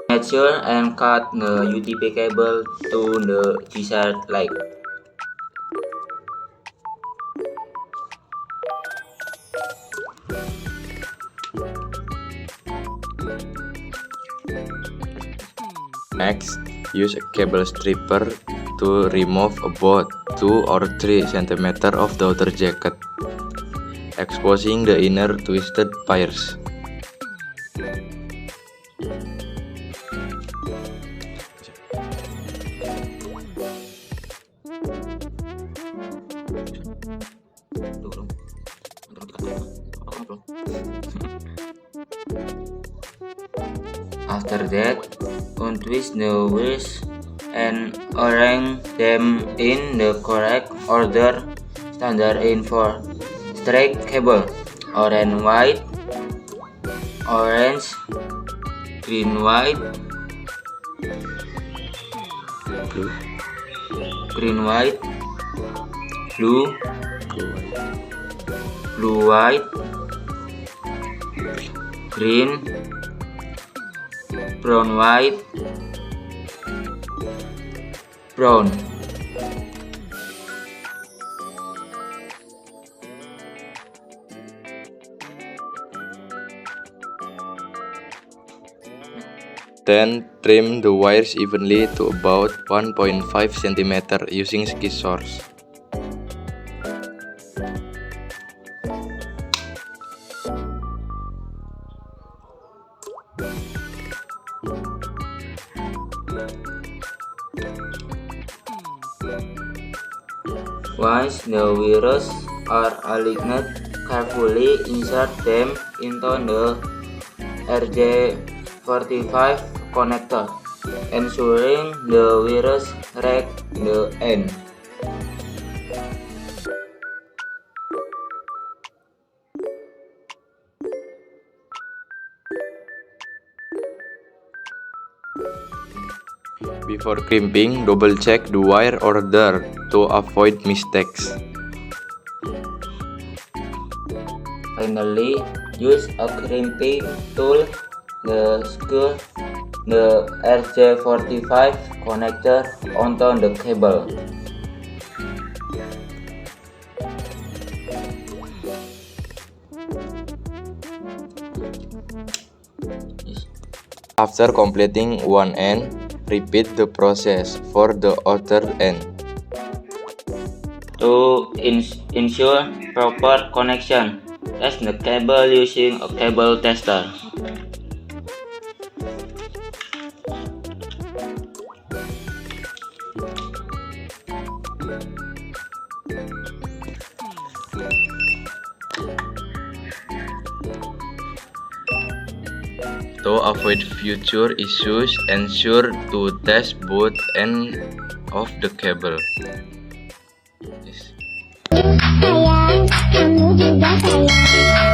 Measure and cut the UTP cable to the desired length. Next, use a cable stripper to remove about 2 or 3 cm of the outer jacket, exposing the inner twisted wires. After that, untwist the wires and arrange them in the correct order. Standard in for straight cable: orange, white, orange, green, white, Blue, green, white, blue, blue, blue, white, green, brown, white, brown. Then trim the wires evenly to about 1.5 cm using scissors. Once the wires are aligned, carefully insert them into the RJ45 connector, ensuring the wires reach the end. Before crimping, double check the wire order to avoid mistakes. Finally, use a crimping tool to screw the RJ45 connector onto the cable. After completing one end, repeat the process for the other end. To ensure proper connection, test the cable using a cable tester. To avoid future issues, ensure to test both ends of the cable. Sayang, kamu juga sayang.